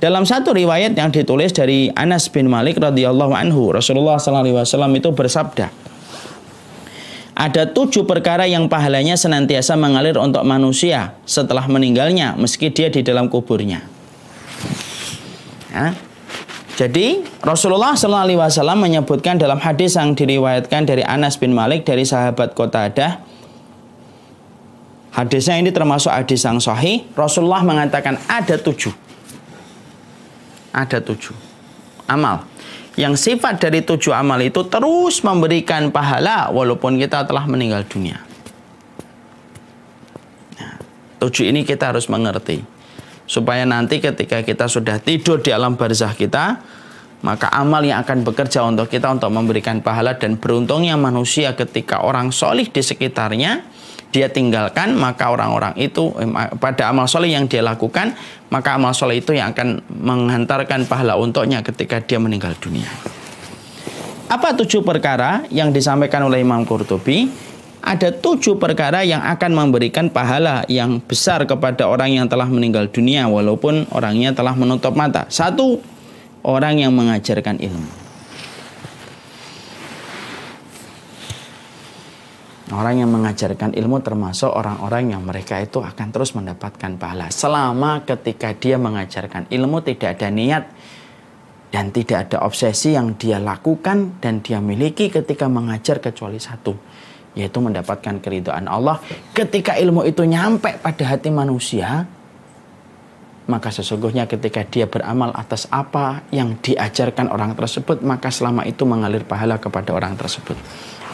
Dalam satu riwayat yang ditulis dari Anas bin Malik radhiyallahu anhu, Rasulullah SAW itu bersabda, ada 7 perkara yang pahalanya senantiasa mengalir untuk manusia setelah meninggalnya meski dia di dalam kuburnya. Ya. Jadi Rasulullah SAW menyebutkan dalam hadis yang diriwayatkan dari Anas bin Malik dari sahabat Qatadah. Hadisnya ini termasuk hadis yang sahih. Rasulullah mengatakan ada 7. Ada 7 amal. Yang sifat dari 7 amal itu terus memberikan pahala walaupun kita telah meninggal dunia. Nah, 7 ini kita harus mengerti. Supaya nanti ketika kita sudah tidur di alam barzah kita, maka amal yang akan bekerja untuk kita untuk memberikan pahala. Dan beruntungnya manusia ketika orang solih di sekitarnya dia tinggalkan, maka orang-orang itu pada amal soleh yang dia lakukan, maka amal soleh itu yang akan menghantarkan pahala untuknya ketika dia meninggal dunia. Apa 7 perkara yang disampaikan oleh Imam Qurtubi? Ada 7 perkara yang akan memberikan pahala yang besar kepada orang yang telah meninggal dunia walaupun orangnya telah menutup mata. 1, orang yang mengajarkan ilmu. Orang yang mengajarkan ilmu termasuk orang-orang yang mereka itu akan terus mendapatkan pahala. Selama ketika dia mengajarkan ilmu tidak ada niat dan tidak ada obsesi yang dia lakukan dan dia miliki ketika mengajar kecuali 1, yaitu mendapatkan keridhaan Allah. Ketika ilmu itu nyampe pada hati manusia, maka sesungguhnya ketika dia beramal atas apa yang diajarkan orang tersebut, maka selama itu mengalir pahala kepada orang tersebut.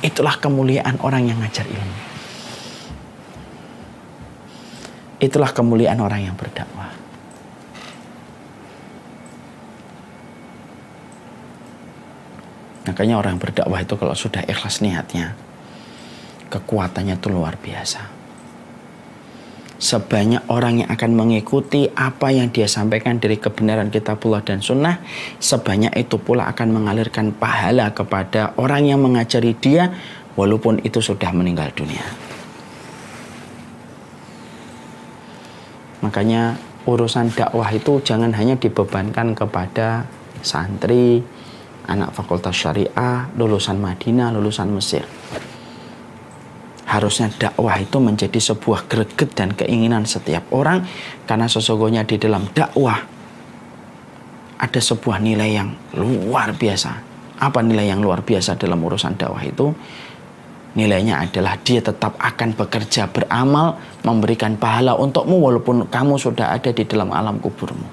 Itulah kemuliaan orang yang ngajar ilmu. Itulah kemuliaan orang yang berdakwah. Makanya orang yang berdakwah itu kalau sudah ikhlas niatnya, kekuatannya itu luar biasa. Sebanyak orang yang akan mengikuti apa yang dia sampaikan dari kebenaran kitabullah dan sunnah, sebanyak itu pula akan mengalirkan pahala kepada orang yang mengajari dia walaupun itu sudah meninggal dunia. Makanya urusan dakwah itu jangan hanya dibebankan kepada santri, anak fakultas syariah, lulusan Madinah, lulusan Mesir. Harusnya dakwah itu menjadi sebuah greget dan keinginan setiap orang, karena sesungguhnya di dalam dakwah ada sebuah nilai yang luar biasa. Apa nilai yang luar biasa dalam urusan dakwah itu? Nilainya adalah dia tetap akan bekerja, beramal, memberikan pahala untukmu walaupun kamu sudah ada di dalam alam kuburmu.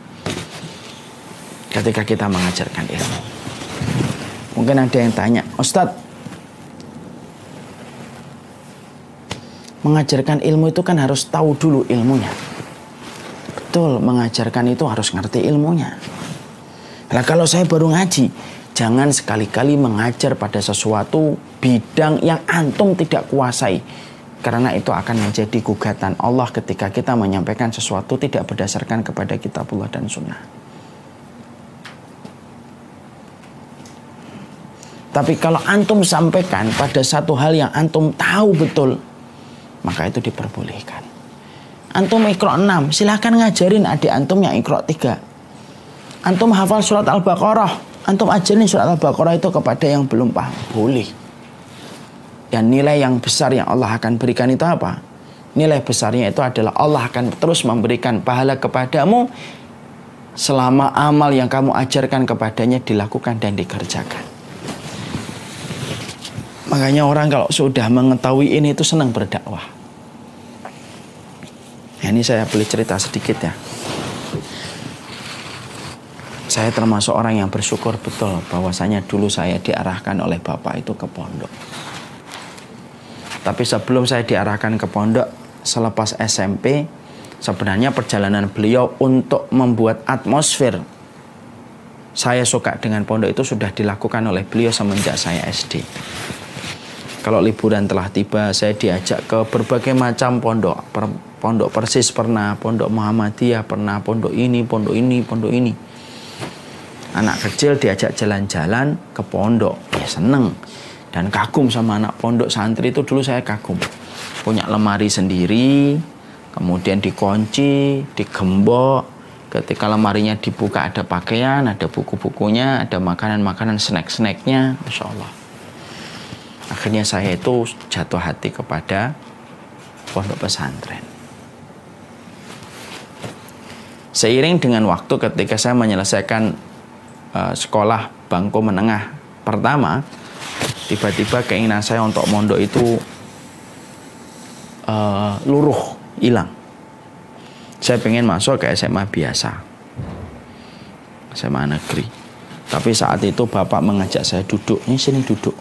Ketika kita mengajarkan ilmu. Mungkin ada yang tanya, Ustadz, mengajarkan ilmu itu kan harus tahu dulu ilmunya. Betul, mengajarkan itu harus ngerti ilmunya. Nah, kalau saya baru ngaji, jangan sekali-kali mengajar pada sesuatu bidang yang antum tidak kuasai. Karena itu akan menjadi gugatan Allah ketika kita menyampaikan sesuatu tidak berdasarkan kepada kitabullah dan sunnah. Tapi kalau antum sampaikan pada satu hal yang antum tahu betul, maka itu diperbolehkan. Antum Iqra 6, silahkan ngajarin adik antum yang Iqra 3. Antum hafal surat Al-Baqarah, antum ajarin surat Al-Baqarah itu kepada yang belum paham. Boleh. Dan nilai yang besar yang Allah akan berikan itu apa? Nilai besarnya itu adalah Allah akan terus memberikan pahala kepadamu selama amal yang kamu ajarkan kepadanya dilakukan dan dikerjakan. Makanya orang kalau sudah mengetahui ini itu senang berdakwah. Ya, ini saya boleh cerita sedikit ya. Saya termasuk orang yang bersyukur betul bahwasanya dulu saya diarahkan oleh bapak itu ke pondok. Tapi sebelum saya diarahkan ke pondok, selepas SMP, sebenarnya perjalanan beliau untuk membuat atmosfer saya suka dengan pondok itu sudah dilakukan oleh beliau semenjak saya SD. Kalau liburan telah tiba, saya diajak ke berbagai macam pondok. Pondok Persis pernah, pondok Muhammadiyah pernah, pondok ini, pondok ini, pondok ini. Anak kecil diajak jalan-jalan ke pondok, ya seneng. Dan kagum sama anak pondok santri itu dulu saya kagum. Punya lemari sendiri, kemudian dikunci, digembok, Ketika lemarinya dibuka ada pakaian, ada buku-bukunya, ada makanan-makanan, snack-snacknya, Masya Allah. Akhirnya saya itu jatuh hati kepada pondok pesantren. Seiring dengan waktu ketika saya menyelesaikan sekolah bangku menengah pertama, tiba-tiba keinginan saya untuk mondok itu luruh, hilang. Saya pengen masuk ke SMA biasa, SMA negeri. Tapi saat itu bapak mengajak saya duduk, ini sini duduk.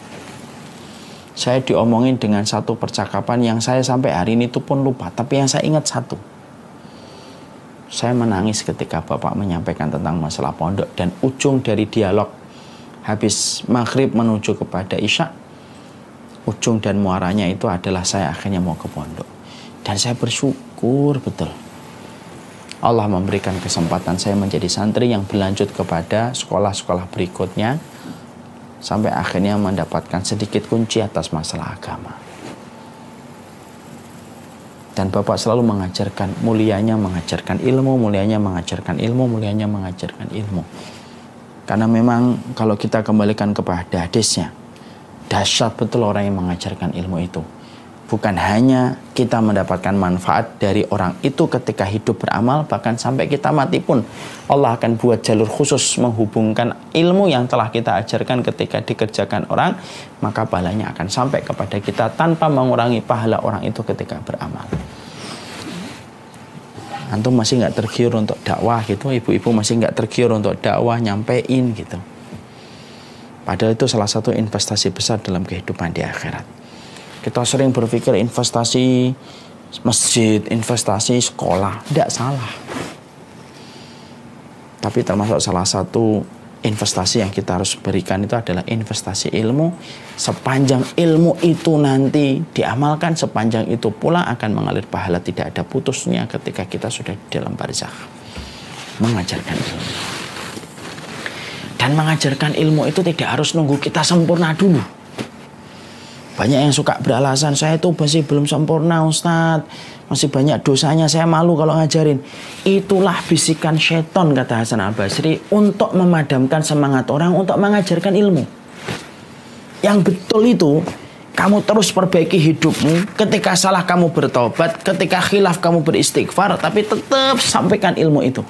Saya diomongin dengan satu percakapan yang saya sampai hari ini itu pun lupa. Tapi yang saya ingat satu. Saya menangis ketika bapak menyampaikan tentang masalah pondok. Dan ujung dari dialog habis maghrib menuju kepada isya, ujung dan muaranya itu adalah saya akhirnya mau ke pondok. Dan saya bersyukur betul Allah memberikan kesempatan saya menjadi santri yang berlanjut kepada sekolah-sekolah berikutnya, sampai akhirnya mendapatkan sedikit kunci atas masalah agama. Dan bapak selalu mengajarkan, mulianya mengajarkan ilmu, mulianya mengajarkan ilmu, mulianya mengajarkan ilmu. Karena memang kalau kita kembalikan kepada hadisnya, dahsyat betul orang yang mengajarkan ilmu itu. Bukan hanya kita mendapatkan manfaat dari orang itu ketika hidup beramal, bahkan sampai kita mati pun Allah akan buat jalur khusus menghubungkan ilmu yang telah kita ajarkan ketika dikerjakan orang, maka pahalanya akan sampai kepada kita tanpa mengurangi pahala orang itu ketika beramal. Antum masih nggak tergiur untuk dakwah gitu, ibu-ibu masih nggak tergiur untuk dakwah, nyampein gitu. Padahal itu salah satu investasi besar dalam kehidupan di akhirat. Kita sering berpikir investasi masjid, investasi sekolah, tidak salah. Tapi termasuk salah satu investasi yang kita harus berikan itu adalah investasi ilmu. Sepanjang ilmu itu nanti diamalkan, sepanjang itu pula akan mengalir pahala, tidak ada putusnya ketika kita sudah di dalam barzakh. Mengajarkan ilmu. Dan mengajarkan ilmu itu tidak harus nunggu kita sempurna dulu. Banyak yang suka beralasan, saya itu masih belum sempurna Ustadz, masih banyak dosanya, saya malu kalau ngajarin. Itulah bisikan syaitan, kata Hasan Al-Basri, untuk memadamkan semangat orang untuk mengajarkan ilmu. Yang betul itu, kamu terus perbaiki hidupmu, ketika salah kamu bertobat, ketika khilaf kamu beristighfar, tapi tetap sampaikan ilmu itu.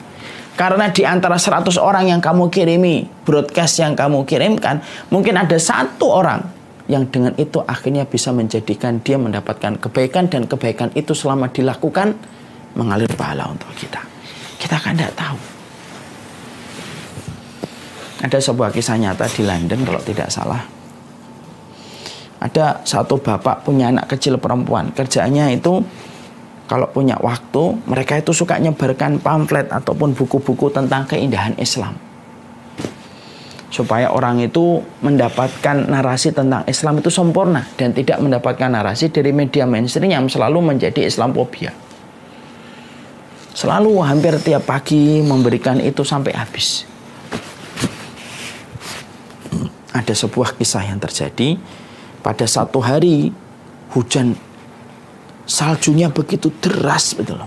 Karena di antara 100 orang yang kamu kirimi, broadcast yang kamu kirimkan, mungkin ada satu orang yang dengan itu akhirnya bisa menjadikan dia mendapatkan kebaikan, dan kebaikan itu selama dilakukan mengalir pahala untuk kita. Kita kan tidak tahu. Ada sebuah kisah nyata di London kalau tidak salah. Ada satu bapak punya anak kecil perempuan. Kerjaannya itu kalau punya waktu, mereka itu suka nyebarkan pamflet ataupun buku-buku tentang keindahan Islam, supaya orang itu mendapatkan narasi tentang Islam itu sempurna dan tidak mendapatkan narasi dari media mainstream yang selalu menjadi Islamophobia. Selalu hampir tiap pagi memberikan itu sampai habis. Ada sebuah kisah yang terjadi pada satu hari, hujan saljunya begitu deras betul.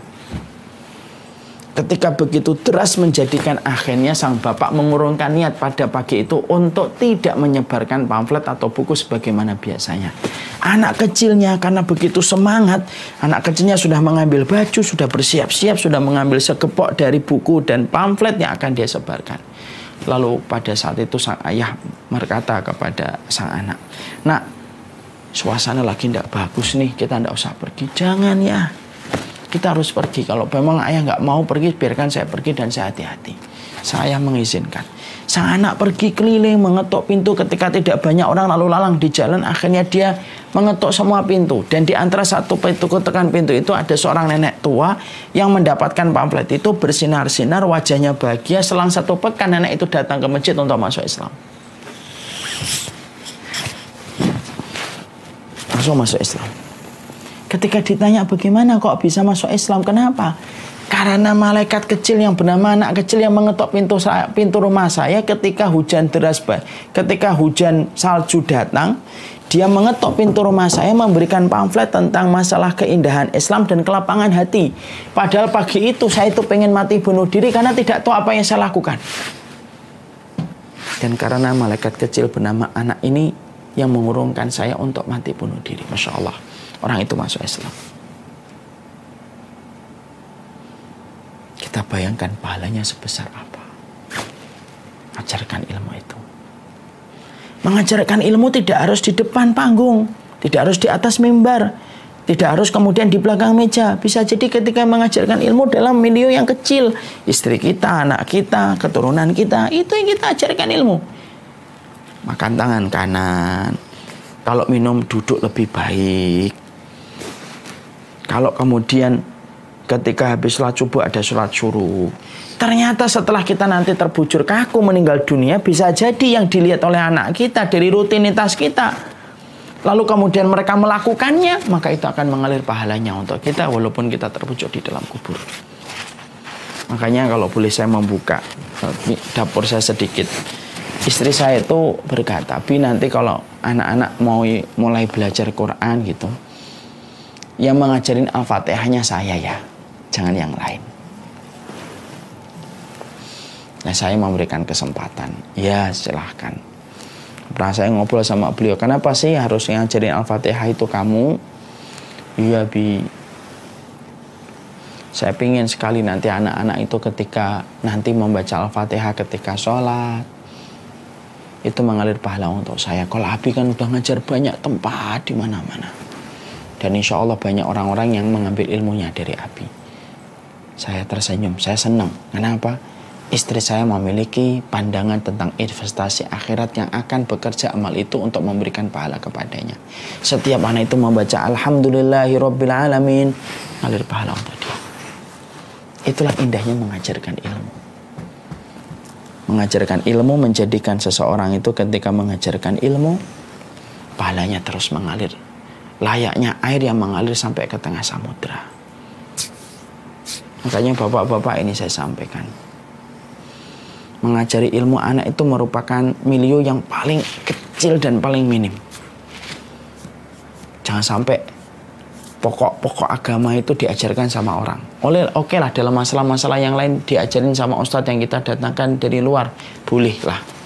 Ketika begitu deras menjadikan akhirnya sang bapak mengurungkan niat pada pagi itu untuk tidak menyebarkan pamflet atau buku sebagaimana biasanya. Anak kecilnya karena begitu semangat, anak kecilnya sudah mengambil baju, sudah bersiap-siap, sudah mengambil segepok dari buku dan pamflet yang akan dia sebarkan. Lalu pada saat itu sang ayah berkata kepada sang anak, "Nak, suasana lagi tidak bagus nih, kita tidak usah pergi." "Jangan ya, kita harus pergi. Kalau memang ayah nggak mau pergi, biarkan saya pergi dan saya hati-hati. Saya mengizinkan." Sang anak pergi keliling mengetuk pintu ketika tidak banyak orang lalu lalang di jalan. Akhirnya dia mengetuk semua pintu. Dan di antara satu pintu ketukan pintu itu ada seorang nenek tua yang mendapatkan pamflet itu bersinar-sinar, wajahnya bahagia. Selang 1 pekan nenek itu datang ke masjid untuk masuk Islam. Langsung masuk Islam. Ketika ditanya bagaimana kok bisa masuk Islam, kenapa? Karena malaikat kecil yang bernama anak kecil yang mengetuk pintu rumah saya ketika hujan deras, ketika hujan salju datang, Dia mengetok pintu rumah saya, memberikan pamflet tentang masalah keindahan Islam dan kelapangan hati. Padahal pagi itu saya itu pengen mati bunuh diri karena tidak tahu apa yang saya lakukan. Dan karena malaikat kecil bernama anak ini yang mengurungkan saya untuk mati bunuh diri. Masya Allah, orang itu masuk Islam. Kita bayangkan pahalanya sebesar apa. Ajarkan ilmu itu. Mengajarkan ilmu tidak harus di depan panggung, tidak harus di atas mimbar, tidak harus kemudian di belakang meja. Bisa jadi ketika mengajarkan ilmu dalam milieu yang kecil, istri kita, anak kita, keturunan kita, itu yang kita ajarkan ilmu. Makan tangan kanan, kalau minum duduk lebih baik. Kalau kemudian ketika habis sholat subuh ada sholat suruh. Ternyata setelah kita nanti terbujur kaku meninggal dunia, bisa jadi yang dilihat oleh anak kita dari rutinitas kita. Lalu kemudian mereka melakukannya, maka itu akan mengalir pahalanya untuk kita walaupun kita terbujur di dalam kubur. Makanya kalau boleh saya membuka dapur saya sedikit. Istri saya itu berkata, "Bi, nanti kalau anak-anak mau mulai belajar Quran gitu, yang mengajarin Al-Fatihahnya saya ya, jangan yang lain." Nah, saya memberikan kesempatan. Ya, silahkan. Pernah saya ngobrol sama beliau, kenapa sih harus ngajarin Al-Fatihah itu kamu? Iya, Bi. Saya pingin sekali nanti anak-anak itu ketika nanti membaca Al-Fatihah ketika sholat, itu mengalir pahala untuk saya. Kalau Abi kan udah ngajar banyak tempat di mana-mana. Dan insya Allah banyak orang-orang yang mengambil ilmunya dari Abi. Saya tersenyum, saya senang. Kenapa? Istri saya memiliki pandangan tentang investasi akhirat yang akan bekerja amal itu untuk memberikan pahala kepadanya. Setiap anak itu membaca Alhamdulillahirrabbilalamin, mengalir pahala untuk dia. Itulah indahnya mengajarkan ilmu. Mengajarkan ilmu menjadikan seseorang itu ketika mengajarkan ilmu, pahalanya terus mengalir. Layaknya air yang mengalir sampai ke tengah samudra. Makanya bapak-bapak ini saya sampaikan. Mengajari ilmu anak itu merupakan milieu yang paling kecil dan paling minim. Jangan sampai pokok-pokok agama itu diajarkan sama orang. Oke lah, dalam masalah-masalah yang lain diajarin sama ustadz yang kita datangkan dari luar, bolehlah.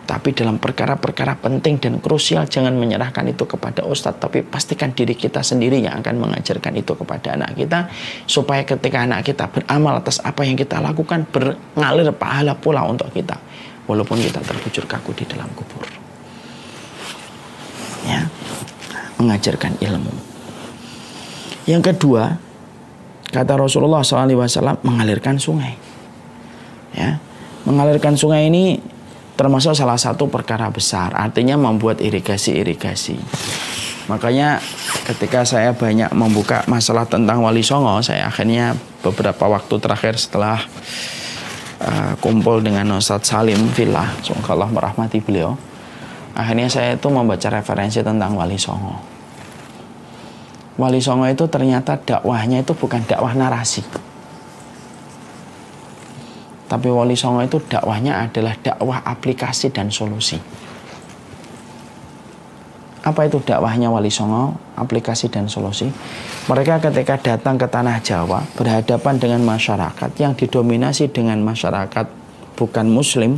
Tapi dalam perkara-perkara penting dan krusial jangan menyerahkan itu kepada ustadz, tapi pastikan diri kita sendiri yang akan mengajarkan itu kepada anak kita, supaya ketika anak kita beramal atas apa yang kita lakukan, mengalir pahala pula untuk kita walaupun kita terbujur kaku di dalam kubur. Ya, mengajarkan ilmu. Yang kedua, kata Rasulullah SAW, mengalirkan sungai. Ya, mengalirkan sungai ini termasuk salah satu perkara besar, artinya membuat irigasi-irigasi. Makanya ketika saya banyak membuka masalah tentang Wali Songo, saya akhirnya beberapa waktu terakhir setelah kumpul dengan Ustadz Salim Villa, semoga Allah merahmati beliau, akhirnya saya itu membaca referensi tentang Wali Songo. Wali Songo itu ternyata dakwahnya itu bukan dakwah narasi. Tapi Wali Songo itu dakwahnya adalah dakwah aplikasi dan solusi. Apa itu dakwahnya Wali Songo? Aplikasi dan solusi. Mereka ketika datang ke tanah Jawa berhadapan dengan masyarakat yang didominasi dengan masyarakat bukan muslim,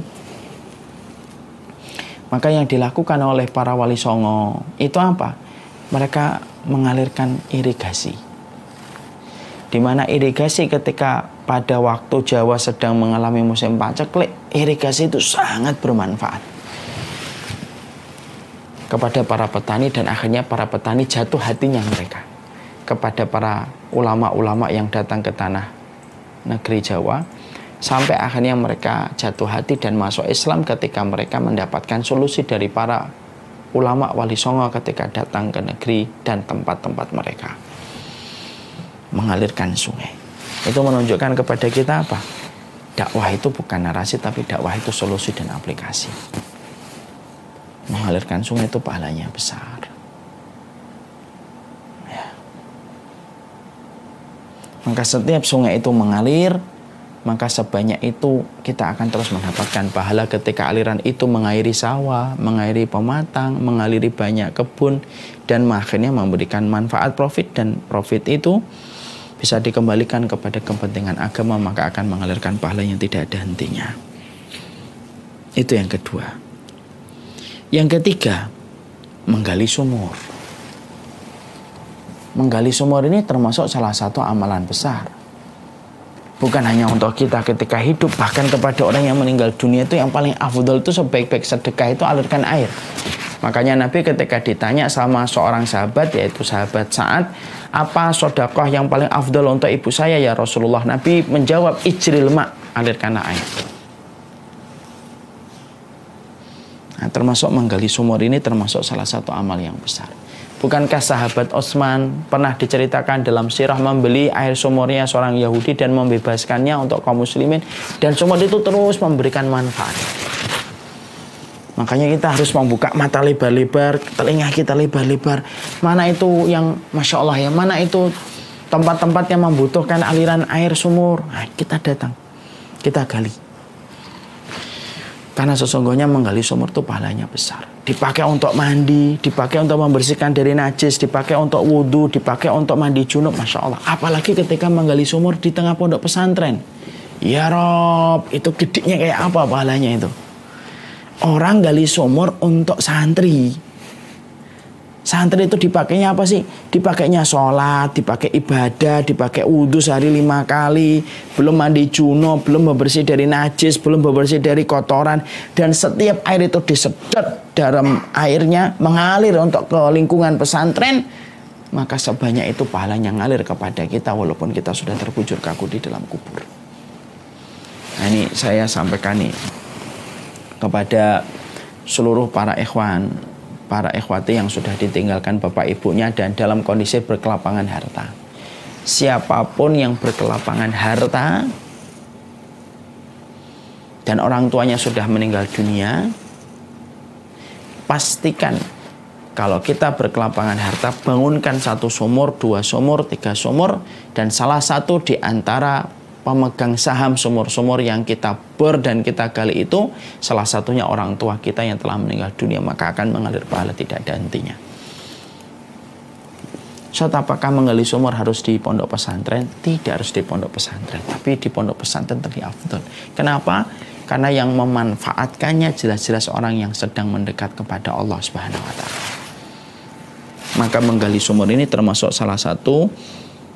maka yang dilakukan oleh para Wali Songo itu apa? Mereka mengalirkan irigasi. Di mana irigasi ketika pada waktu Jawa sedang mengalami musim paceklik, irigasi itu sangat bermanfaat kepada para petani, dan akhirnya para petani jatuh hatinya mereka kepada para ulama-ulama yang datang ke tanah negeri Jawa, sampai akhirnya mereka jatuh hati dan masuk Islam ketika mereka mendapatkan solusi dari para ulama Wali Songo ketika datang ke negeri dan tempat-tempat mereka. Mengalirkan sungai itu menunjukkan kepada kita apa? Dakwah itu bukan narasi, tapi dakwah itu solusi dan aplikasi. Mengalirkan sungai itu pahalanya besar ya. Maka setiap sungai itu mengalir, maka sebanyak itu kita akan terus mendapatkan pahala ketika aliran itu mengairi sawah, mengairi pematang, mengaliri banyak kebun, dan akhirnya memberikan manfaat profit, dan profit itu bisa dikembalikan kepada kepentingan agama, maka akan mengalirkan pahala yang tidak ada hentinya. Itu yang kedua. Yang ketiga, menggali sumur. Menggali sumur ini termasuk salah satu amalan besar. Bukan hanya untuk kita ketika hidup, bahkan kepada orang yang meninggal dunia itu yang paling afdal itu sebaik-baik sedekah itu alirkan air. Makanya Nabi ketika ditanya sama seorang sahabat, yaitu sahabat Sa'ad, apa sedekah yang paling afdal untuk ibu saya ya Rasulullah? Nabi menjawab, ijril ma', alirkanlah air. Nah, termasuk menggali sumur ini termasuk salah satu amal yang besar. Bukankah sahabat Utsman pernah diceritakan dalam sirah membeli air sumurnya seorang Yahudi dan membebaskannya untuk kaum muslimin, dan sumur itu terus memberikan manfaat. Makanya kita harus membuka mata lebar-lebar, telinga kita lebar-lebar. Mana itu yang Masya Allah ya, mana itu tempat-tempat yang membutuhkan aliran air sumur. Nah, kita datang, kita gali. Karena sesungguhnya menggali sumur itu pahalanya besar. Dipakai untuk mandi, dipakai untuk membersihkan dari najis, dipakai untuk wudhu, dipakai untuk mandi junub. Masya Allah. Apalagi ketika menggali sumur di tengah pondok pesantren. Ya Rob, itu gedenya kayak apa pahalanya itu? Orang gali sumur untuk santri. Santri itu dipakainya apa sih? Dipakainya sholat, dipakai ibadah, dipakai wudhu sehari 5 kali, belum mandi junub, belum bebersih dari najis, belum bebersih dari kotoran, dan setiap air itu disedot dalam airnya mengalir untuk ke lingkungan pesantren, maka sebanyak itu pahalanya ngalir kepada kita walaupun kita sudah terbujur kaku di dalam kubur. Nah, ini saya sampaikan nih kepada seluruh para ikhwan, para ikhwati yang sudah ditinggalkan bapak ibunya dan dalam kondisi berkelapangan harta. Siapapun yang berkelapangan harta dan orang tuanya sudah meninggal dunia, pastikan kalau kita berkelapangan harta, bangunkan 1 sumur, 2 sumur, 3 sumur, dan salah satu di antara pemegang saham sumur-sumur yang kita bor dan kita gali itu salah satunya orang tua kita yang telah meninggal dunia, maka akan mengalir pahala tidak ada hentinya. So, apakah menggali sumur harus di pondok pesantren? Tidak harus di pondok pesantren, tapi di pondok pesantren lebih afdal. Kenapa? Karena yang memanfaatkannya jelas-jelas orang yang sedang mendekat kepada Allah Subhanahu wa Ta'ala. Maka menggali sumur ini termasuk salah satu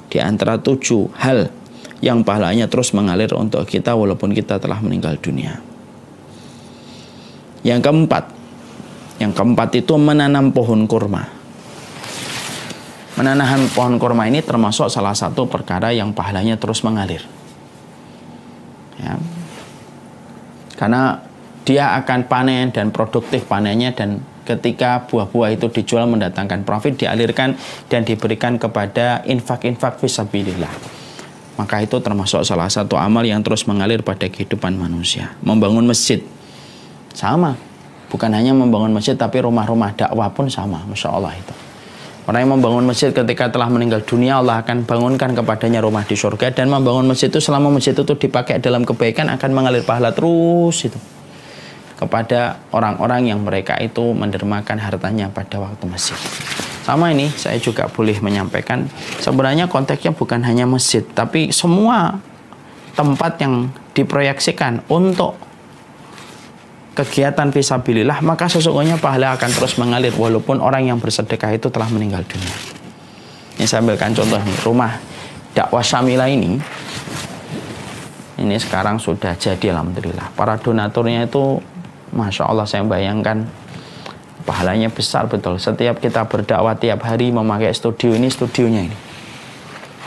di antara 7 hal yang pahalanya terus mengalir untuk kita walaupun kita telah meninggal dunia. Yang keempat itu menanam pohon kurma. Menanam pohon kurma ini termasuk salah satu perkara yang pahalanya terus mengalir. Ya. Karena dia akan panen dan produktif panennya, dan ketika buah-buah itu dijual mendatangkan profit, dialirkan dan diberikan kepada infak-infak fisabilillah. Maka itu termasuk salah satu amal yang terus mengalir pada kehidupan manusia. Membangun masjid sama, bukan hanya membangun masjid, tapi rumah-rumah dakwah pun sama. Masya Allah itu. Orang yang membangun masjid ketika telah meninggal dunia, Allah akan bangunkan kepadanya rumah di surga. Dan membangun masjid itu selama masjid itu dipakai dalam kebaikan akan mengalir pahala terus itu kepada orang-orang yang mereka itu mendermakan hartanya pada waktu masjid. Sama ini saya juga boleh menyampaikan, sebenarnya konteksnya bukan hanya masjid, tapi semua tempat yang diproyeksikan untuk kegiatan fisabilillah, maka sesungguhnya pahala akan terus mengalir walaupun orang yang bersedekah itu telah meninggal dunia. Ini saya ambilkan contoh nih, rumah dakwah Syamilah ini sekarang sudah jadi alhamdulillah. Para donaturnya itu Masya Allah, saya bayangkan pahalanya besar betul. Setiap kita berdakwah tiap hari memakai studio ini, studionya ini.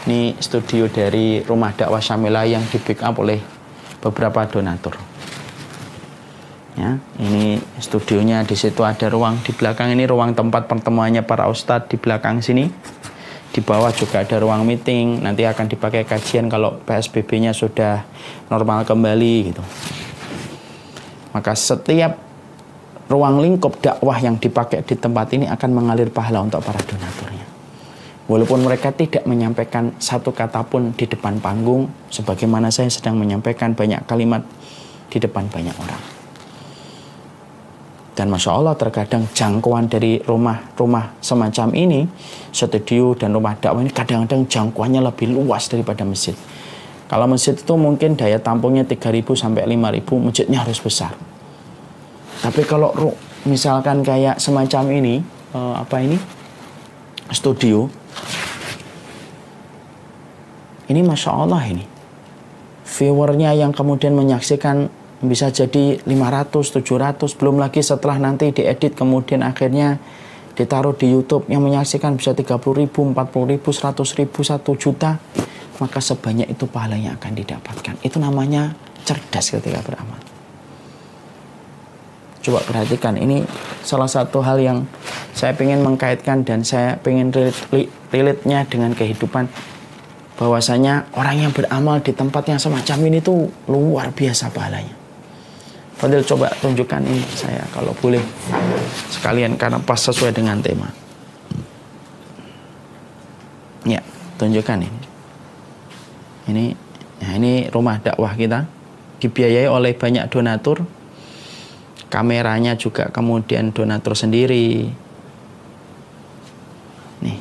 Ini studio dari rumah dakwah Syamilah yang di-backup oleh beberapa donatur. Ya, ini studionya, di situ ada ruang di belakang ini ruang tempat pertemuannya para ustadz di belakang sini. Di bawah juga ada ruang meeting, nanti akan dipakai kajian kalau PSBB-nya sudah normal kembali gitu. Maka setiap ruang lingkup dakwah yang dipakai di tempat ini akan mengalir pahala untuk para donaturnya. Walaupun mereka tidak menyampaikan satu kata pun di depan panggung, sebagaimana saya sedang menyampaikan banyak kalimat di depan banyak orang. Dan Masya Allah terkadang jangkauan dari rumah-rumah semacam ini, studio dan rumah dakwah ini kadang-kadang jangkauannya lebih luas daripada masjid. Kalau masjid itu mungkin daya tampungnya 3.000 sampai 5.000, masjidnya harus besar. Tapi kalau misalkan kayak semacam ini, studio, ini Masya Allah ini viewernya yang kemudian menyaksikan bisa jadi 500, 700, belum lagi setelah nanti diedit kemudian akhirnya ditaruh di YouTube yang menyaksikan bisa 30.000, 40.000, 100.000, 1 juta, maka sebanyak itu pahalanya akan didapatkan. Itu namanya cerdas ketika beramal. Coba perhatikan, ini salah satu hal yang saya ingin mengkaitkan dan saya ingin relate-nya dengan kehidupan. Bahwasanya orang yang beramal di tempat yang semacam ini tuh luar biasa pahalanya. Fadil coba tunjukkan ini saya kalau boleh sekalian karena pas sesuai dengan tema. Ya, tunjukkan ini. Ini rumah dakwah kita dibiayai oleh banyak donatur. Kameranya juga kemudian donatur sendiri. Nih.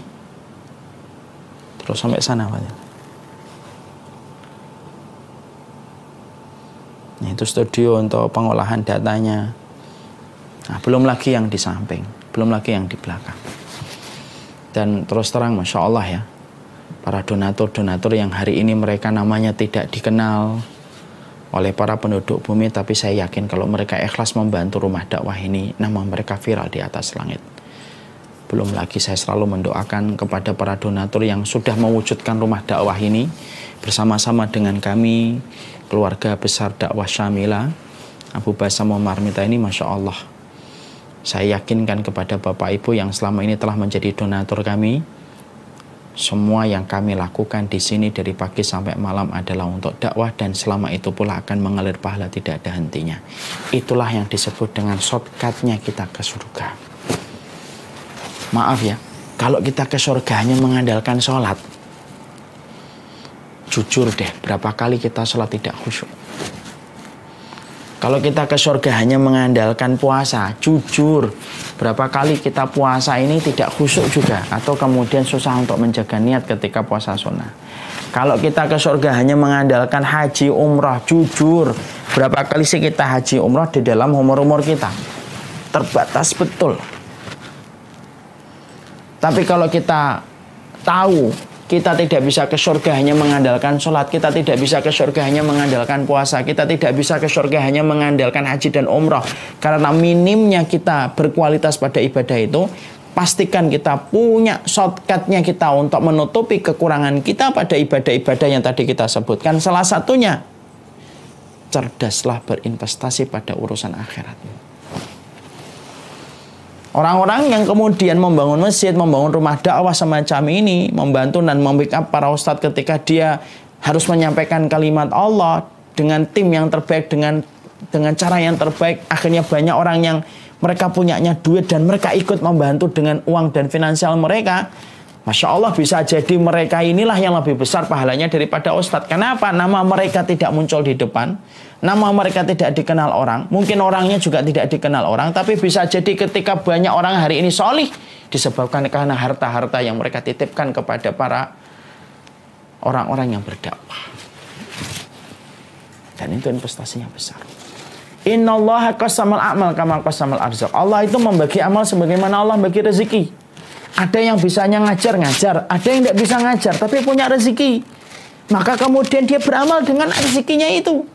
Terus sampai sana, Pak. Nah, itu studio untuk pengolahan datanya. Nah, belum lagi yang di samping, belum lagi yang di belakang. Dan terus terang, Masya Allah ya, para donatur-donatur yang hari ini mereka namanya tidak dikenal oleh para penduduk bumi, tapi saya yakin kalau mereka ikhlas membantu rumah dakwah ini, nama mereka viral di atas langit. Belum lagi saya selalu mendoakan kepada para donatur yang sudah mewujudkan rumah dakwah ini bersama-sama dengan kami, keluarga besar dakwah Syamila, Abu Basam Marmita ini, Masya Allah. Saya yakinkan kepada Bapak Ibu yang selama ini telah menjadi donatur kami, semua yang kami lakukan di sini dari pagi sampai malam adalah untuk dakwah dan selama itu pula akan mengalir pahala tidak ada hentinya. Itulah yang disebut dengan shortcutnya kita ke surga. Maaf ya, kalau kita ke surga hanya mengandalkan sholat, jujur deh, berapa kali kita sholat tidak khusyuk. Kalau kita ke surga hanya mengandalkan puasa, jujur, berapa kali kita puasa ini tidak khusyuk juga, atau kemudian susah untuk menjaga niat ketika puasa sunnah. Kalau kita ke surga hanya mengandalkan haji umrah, jujur, berapa kali sih kita haji umrah di dalam umur-umur kita? Terbatas betul. Tapi kalau kita tahu kita tidak bisa ke surga hanya mengandalkan sholat, kita tidak bisa ke surga hanya mengandalkan puasa, kita tidak bisa ke surga hanya mengandalkan haji dan umrah, karena minimnya kita berkualitas pada ibadah itu, pastikan kita punya shortcutnya kita untuk menutupi kekurangan kita pada ibadah-ibadah yang tadi kita sebutkan. Salah satunya, cerdaslah berinvestasi pada urusan akhirat. Orang-orang yang kemudian membangun masjid, membangun rumah dakwah semacam ini, membantu dan membackup para ustadz ketika dia harus menyampaikan kalimat Allah dengan tim yang terbaik, dengan cara yang terbaik. Akhirnya banyak orang yang mereka punyanya duit dan mereka ikut membantu dengan uang dan finansial mereka. Masya Allah, bisa jadi mereka inilah yang lebih besar pahalanya daripada ustadz. Kenapa? Nama mereka tidak muncul di depan, nama mereka tidak dikenal orang, mungkin orangnya juga tidak dikenal orang, tapi bisa jadi ketika banyak orang hari ini solih disebabkan karena harta-harta yang mereka titipkan kepada para orang-orang yang berdakwah. Dan itu investasinya besar. Innallaha qasamal a'mal kama qasamal arzaq. Allah itu membagi amal sebagaimana Allah bagi rezeki. Ada yang bisanya ngajar, ada yang tidak bisa ngajar, tapi punya rezeki. Maka kemudian dia beramal dengan rezekinya itu.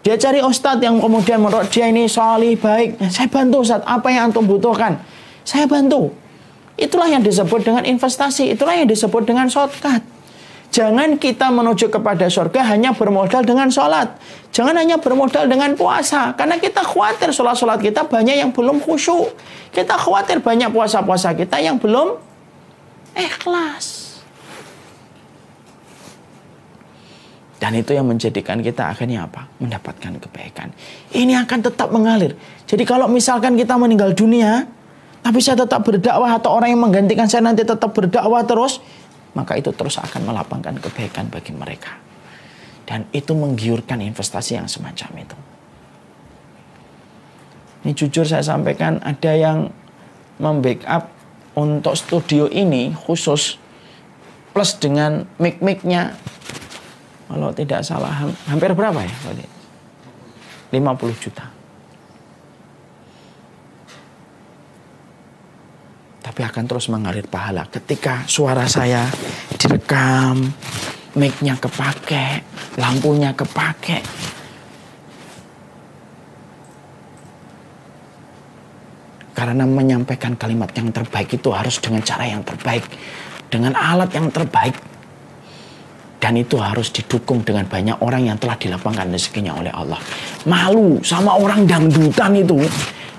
Dia cari ustadz yang kemudian menurut dia ini salih, baik. Saya bantu ustadz, apa yang antum butuhkan? Saya bantu. Itulah yang disebut dengan investasi, itulah yang disebut dengan shortcut. Jangan kita menuju kepada surga hanya bermodal dengan sholat. Jangan hanya bermodal dengan puasa. Karena kita khawatir sholat-sholat kita banyak yang belum khusyuk. Kita khawatir banyak puasa-puasa kita yang belum ikhlas. Dan itu yang menjadikan kita akhirnya apa? Mendapatkan kebaikan. Ini akan tetap mengalir. Jadi kalau misalkan kita meninggal dunia, tapi saya tetap berdakwah, atau orang yang menggantikan saya nanti tetap berdakwah terus, maka itu terus akan melapangkan kebaikan bagi mereka. Dan itu menggiurkan investasi yang semacam itu. Ini jujur saya sampaikan, ada yang membackup untuk studio ini khusus, plus dengan mic-nya, kalau tidak salah hampir berapa ya? 50 juta. Tapi akan terus mengalir pahala ketika suara saya direkam, mic-nya kepake, lampunya kepake. Karena menyampaikan kalimat yang terbaik itu harus dengan cara yang terbaik, dengan alat yang terbaik. Dan itu harus didukung dengan banyak orang yang telah dilapangkan rezekinya oleh Allah. Malu sama orang dangdutan itu,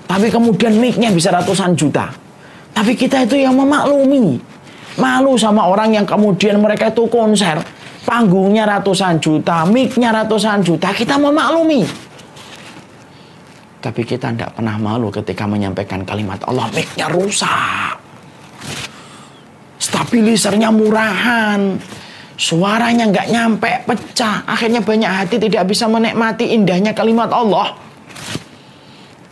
tapi kemudian mic-nya bisa ratusan juta. Tapi kita itu yang memaklumi. Malu sama orang yang kemudian mereka itu konser, panggungnya ratusan juta, mic-nya ratusan juta, kita memaklumi. Tapi kita tidak pernah malu ketika menyampaikan kalimat Allah, mic-nya rusak, stabilisernya murahan, suaranya nggak nyampe, pecah. Akhirnya banyak hati tidak bisa menikmati indahnya kalimat Allah.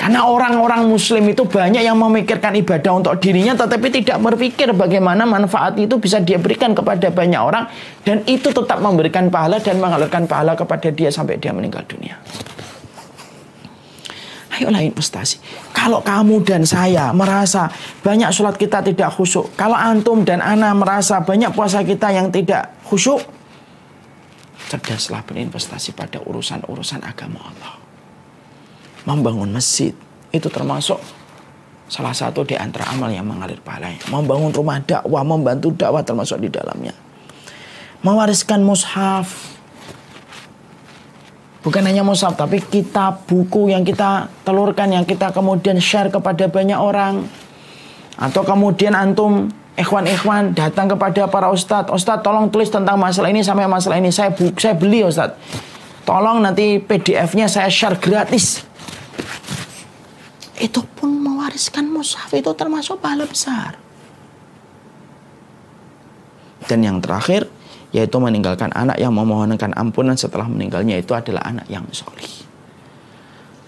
Karena orang-orang muslim itu banyak yang memikirkan ibadah untuk dirinya, tetapi tidak berpikir bagaimana manfaat itu bisa dia berikan kepada banyak orang. Dan itu tetap memberikan pahala dan mengalirkan pahala kepada dia sampai dia meninggal dunia. Ayolah investasi. Kalau kamu dan saya merasa banyak sholat kita tidak khusyuk, kalau antum dan ana merasa banyak puasa kita yang tidak khusyuk, cerdaslah berinvestasi pada urusan-urusan agama Allah. Membangun masjid itu termasuk salah satu di antara amal yang mengalir pahalanya. Membangun rumah dakwah, membantu dakwah termasuk di dalamnya. Mewariskan mushaf, bukan hanya mushaf, tapi kitab, buku yang kita telurkan, yang kita kemudian share kepada banyak orang. Atau kemudian antum, ikhwan-ikhwan datang kepada para ustadz, ustadz tolong tulis tentang masalah ini sampai masalah ini, saya beli ustadz, tolong nanti PDF-nya saya share gratis. Itu pun mewariskan mushaf, itu termasuk pahala besar. Dan yang terakhir, yaitu meninggalkan anak yang memohonkan ampunan setelah meninggalnya, itu adalah anak yang solih.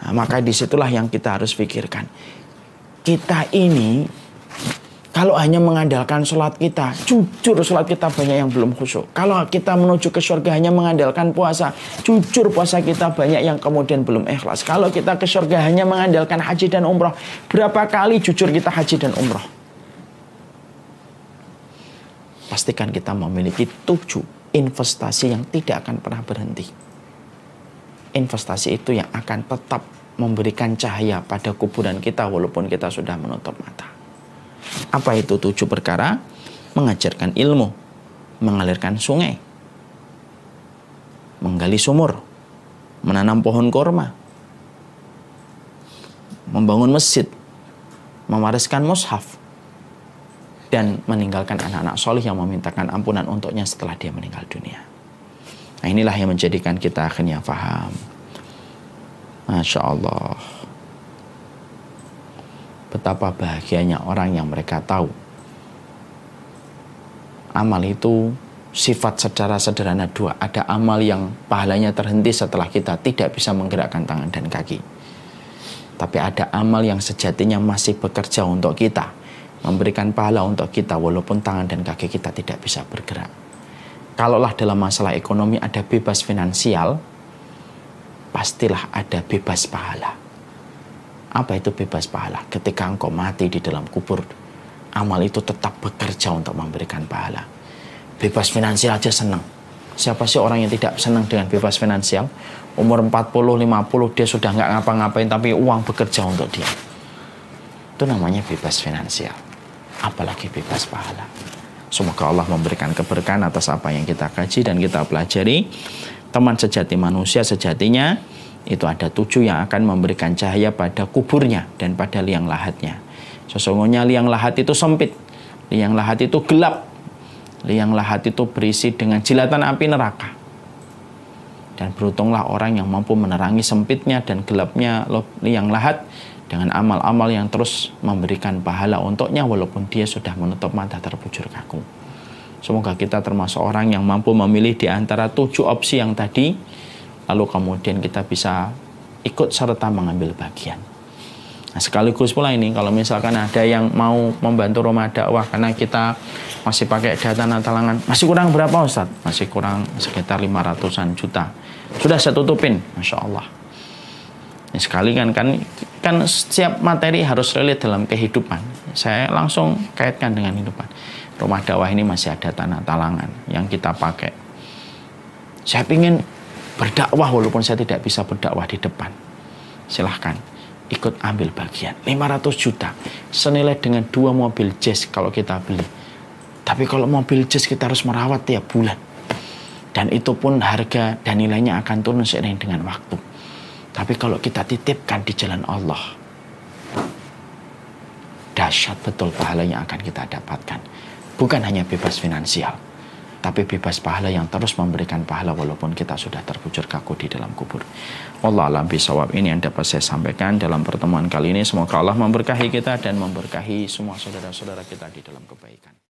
Nah, maka disitulah yang kita harus pikirkan. Kita ini, kalau hanya mengandalkan sholat kita, jujur sholat kita banyak yang belum khusyuk. Kalau kita menuju ke surga hanya mengandalkan puasa, jujur puasa kita banyak yang kemudian belum ikhlas. Kalau kita ke surga hanya mengandalkan haji dan umroh, berapa kali jujur kita haji dan umroh? Pastikan kita memiliki 7 investasi yang tidak akan pernah berhenti. Investasi itu yang akan tetap memberikan cahaya pada kuburan kita walaupun kita sudah menutup mata. Apa itu 7 perkara? Mengajarkan ilmu, mengalirkan sungai, menggali sumur, menanam pohon kurma, membangun masjid, mewariskan mushaf, dan meninggalkan anak-anak solih yang memintakan ampunan untuknya setelah dia meninggal dunia. Nah, inilah yang menjadikan kita akhirnya paham. Masya Allah, betapa bahagianya orang yang mereka tahu amal itu sifat secara sederhana 2. Ada amal yang pahalanya terhenti setelah kita tidak bisa menggerakkan tangan dan kaki. Tapi ada amal yang sejatinya masih bekerja untuk kita, memberikan pahala untuk kita walaupun tangan dan kaki kita tidak bisa bergerak. Kalaulah dalam masalah ekonomi ada bebas finansial, pastilah ada bebas pahala. Apa itu bebas pahala? Ketika engkau mati di dalam kubur, amal itu tetap bekerja untuk memberikan pahala. Bebas finansial aja senang. Siapa sih orang yang tidak senang dengan bebas finansial? Umur 40-50 dia sudah nggak ngapa-ngapain tapi uang bekerja untuk dia. Itu namanya bebas finansial. Apalagi bebas pahala. Semoga Allah memberikan keberkahan atas apa yang kita kaji dan kita pelajari. Teman sejati manusia sejatinya itu ada 7 yang akan memberikan cahaya pada kuburnya dan pada liang lahatnya. Sesungguhnya liang lahat itu sempit, liang lahat itu gelap, liang lahat itu berisi dengan jilatan api neraka. Dan beruntunglah orang yang mampu menerangi sempitnya dan gelapnya liang lahat dengan amal-amal yang terus memberikan pahala untuknya walaupun dia sudah menutup mata terbujur kaku. Semoga kita termasuk orang yang mampu memilih di antara 7 opsi yang tadi, lalu kemudian kita bisa ikut serta mengambil bagian. Nah, sekaligus pula ini kalau misalkan ada yang mau membantu rumah dakwah karena kita masih pakai data talangan, masih kurang berapa Ustaz? Masih kurang sekitar 500-an juta. Sudah saya tutupin, Masya Allah. Nah, sekali kan setiap materi harus relate dalam kehidupan. Saya langsung kaitkan dengan kehidupan. Rumah dakwah ini masih ada tanah talangan yang kita pakai. Saya ingin berdakwah walaupun saya tidak bisa berdakwah di depan. Silahkan ikut ambil bagian. 500 juta senilai dengan 2 mobil jazz kalau kita beli. Tapi kalau mobil jazz kita harus merawat tiap bulan, dan itu pun harga dan nilainya akan turun seiring dengan waktu. Tapi kalau kita titipkan di jalan Allah, dahsyat betul pahala yang akan kita dapatkan. Bukan hanya bebas finansial, tapi bebas pahala yang terus memberikan pahala walaupun kita sudah terbujur kaku di dalam kubur. Wallahu a'lam bishawab. Ini yang dapat saya sampaikan dalam pertemuan kali ini. Semoga Allah memberkahi kita dan memberkahi semua saudara-saudara kita di dalam kebaikan.